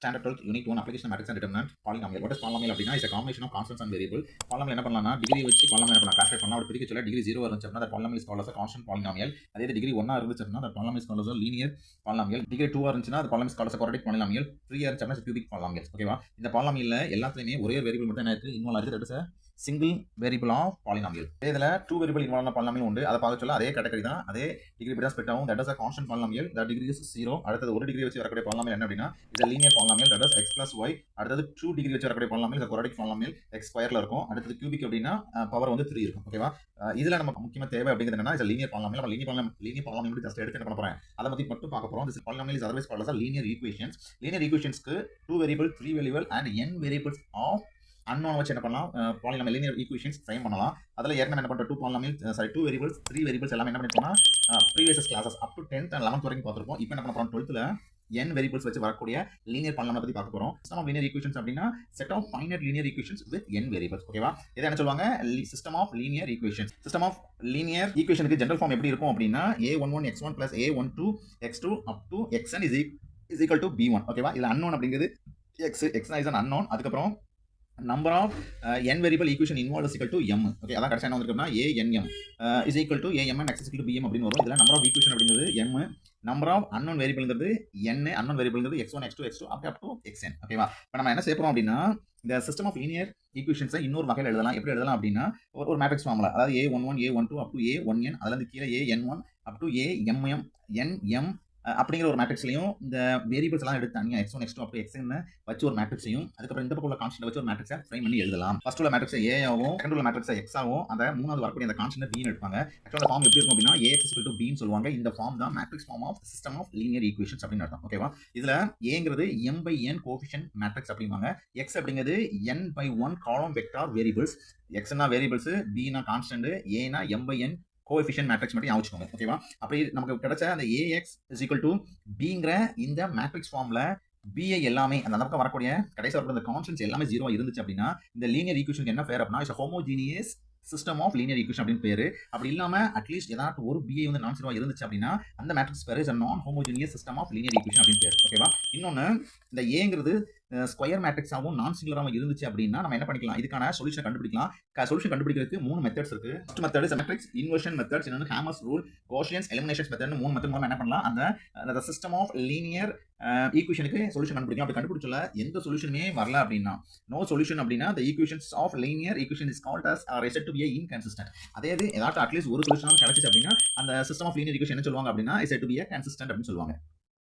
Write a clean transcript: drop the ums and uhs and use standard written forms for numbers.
Standard 12th Unit 1 Application of Matrix and Determinant Polynomial. What is polynomial அப்படினா is a combination of constants and variable. Polynomial என்ன பண்ணலாம்னா degree வச்சு polynomial என்ன பண்ணலாம் classify பண்ணலாம். அப்படி பிரிக்க சொல்ல டிகிரி 0 இருந்துச்சு அப்படினா that polynomial is called as a constant polynomial. அதே டிகிரி 1 இருந்துச்சு அப்படினா that polynomial is called as a linear polynomial. Degree 2 இருந்துச்சுனா that polynomial is called as a quadratic polynomial. 3 இருந்துச்சு அப்படினா cubic polynomial. ஓகேவா? இந்த polynomialல எல்லாத்துலயுமே ஒரே வேரியபிள் மட்டும் என்ன இருக்கு இன்வால்வ் ஆயிருக்கு. that is a single variable of polynomial. இதுல 2 வேரியபிள் இன்வால்வ் ஆன polynomial உண்டு. அத பார்க்க சொல்ல அதே கேட்டகரி தான். அதே டிகிரி படி தான் ஸ்ப்ளிட் ஆகும். that is a constant polynomial. that degree is 0. அடுத்து 1 டிகிரி வச்சு வரக்கூடிய polynomial என்ன அப்படினா is a linear polynomial. that is x plus y. அடுத்து 2 டிகிரி வச்சு வரக்கூடிய polynomial is a quadratic polynomial. x ஸ்கொயர்ல இருக்கும். அடுத்து cubic அப்படினா பவர் வந்து 3 இருக்கும். ஓகேவா? இதுல நமக்கு முக்கியமா தேவை அப்படிங்கிறது என்னன்னா is a linear polynomial. நம்ம linear polynomial மட்டும் ஜஸ்ட் எடுத்து என்ன பண்ண போறேன் அத பத்தி மட்டும் பார்க்க போறோம். this polynomial is otherwise called as a linear equations. linear equationsக்கு 2 variable 3 variable and n variables of unknown வச்சு என்ன பண்ணலாம் polynomial linear equations ஃப்ரேம் பண்ணலாம். அதுல ஏற்கனவே என்ன பண்ற 2 variables 3 variables எல்லாம் என்ன பண்ணிருக்கோம்னா previous classes up to 10th and 11th வரைக்கும் பார்த்திருப்போம். இப்போ என்ன பண்ண போறோம் 12thல n variables வச்சு வரக்கூடிய linear polynomial பத்தி பார்க்க போறோம். system of linear equations அப்படினா set of finite linear equations with n variables. ஓகேவா? இத என்ன சொல்வாங்க system of linear equations. system of linear equationக்கு general form எப்படி இருக்கும் அப்படினா a11 x1 plus a12 x2 up to xn is equal to b1. ஓகேவா? இதுல unknown அப்படிங்கிறது xn is an unknown. அதுக்கு அப்புறம் number of n variable equation involved is equal to m. okay அதான் கடைசியா என்ன வந்திருக்குன்னா anm is equal to amn x is equal to bm அப்படினு வரும். இதுல number of equation அப்படிங்கிறது m, number of unknown variableங்கிறது n, unknown variableங்கிறது x1 x2 x2 up to xn. ஓகேவா? இப்போ நம்ம என்ன செய்ய போறோம் அப்படினா இந்த சிஸ்டம் ஆஃப் லீனியர் ஈக்குவேஷன்ஸை இன்னொரு வகையில் எழுதலாம். எப்படி எழுதலாம் அப்படின்னா ஒரு மேட்ரிக்ஸ் ஃபார்முலா, அதாவது a11 a12 up to a1n, அதுல இருந்து கீழே an1 up to amm nm அப்படிங்கிற ஒரு மேட்ரிக்ஸ்லையும் இந்த வேரியபிள்ஸ் எல்லாம் எடுத்து தனியாக x1 x2 up to xn வச்சு ஒரு மேட்ரிக்ஸையும் அதுக்கப்புறம் இந்த பக்கம் உள்ள கான்ஸ்டன்ட் வச்சு ஒரு மேட்ரிக்ஸை ஃப்ரேம் பண்ணி எழுதலாம். ஃபர்ஸ்ட் உள்ள மேட்ரிக்ஸை a ஆகும், செகண்ட் உள்ள மேட்ரிக்ஸை x ஆகும், அந்த மூணாவது வரக்கூடிய அந்த கான்ஸ்டன்ட் b ன்னு எடுப்பாங்க. ஆக்சுவலா ஃபார்ம் எப்படி இருக்கும் அப்படின்னா ax is equal to b ன்னு சொல்லுவாங்க. இந்த ஃபார்ம் தான் matrix form of system of linear equations அப்படின்னு அர்த்தம். ஓகேவா? இதுல a ங்கிறது m/n கோஎஃபிஷியன்ட் மேட்ரிக்ஸ் அப்படிம்பாங்க. x அப்படிங்கிறது n/1 காலம் வெக்டார் வேரியபிள்ஸ். x னா வேரியபிள்ஸ், b னா கான்ஸ்டன்ட், a னா m/n கோஎஃபிஷியன்ட் மேட்ரிக்ஸ் மட்டும் ஞாபகம் வச்சுக்கோங்க. ஓகேவா? அப்படி நமக்கு கிடைச்ச அந்த ax is equal to bங்கிற இந்த மேட்ரிக்ஸ் ஃபார்ம்ல bi எல்லாமே அந்த பக்கம் வரக்கூடிய கடைசி வரக்கூடிய அந்த கான்ஸ்டன்ட்ஸ் எல்லாமே 0 இருந்துச்சு அப்படின்னா இந்த லீனியர் ஈக்குவேஷனுக்கு என்ன பேர் அப்படின்னா is homogeneous system of linear equation அப்படின்னு பேரு. அப்படி இல்லாம அட்லீஸ்ட் ஏதாவது ஒரு bi வந்து நான் ஜீரோவா இருந்துச்சு அப்படின்னா அந்த மேட்ரிக்ஸ் பேர் is non homogeneous system of linear equation அப்படின்னு பேர். ஓகேவா? இன்னொன்னு இந்த ஏங்கிறது ஸ்கொயர் மேட்ரிக்ஸாகவும் நான் சிங்குலராகவும் இருந்துச்சு அப்படின்னா நம்ம என்ன பண்ணிக்கலாம், இதுக்கான சொல்யூஷன் கண்டுபிடிக்கலாம். சொல்யூஷன் கண்டுபிடிக்கிறதுக்கு 3 மெத்தட்ஸ் இருக்கு. First method is matrix inversion methods, இன்னொரு ஹேமர்ஸ் ரூல், காஷியன்ஸ் எலிமினேஷன் மெத்தட்னு 3 மெத்தட் மூலமா என்ன பண்ணலாம் அந்த சிஸ்டம் ஆஃப் லீனியர் ஈக்குவேஷனுக்கு சொல்யூஷன் கண்டுபிடிக்கும். அப்படி கண்டுபிடிச்சல எந்த சொல்யூஷனுமே வரல அப்படின்னா நோ சொல்யூஷன் அப்படின்னா the equations of linear equation is called as or is said to be inconsistent. அதே இது ஏதாவது அட்லீஸ்ட் ஒரு சொல்யூஷன் கிடைச்சிச்சு அப்படின்னா அந்த சிஸ்டம் ஆஃப் லீனியர் ஈக்குவேஷன் என்ன சொல்லுவாங்க அப்படின்னா is said to be a consistent அப்படின்னு சொல்லுவாங்க.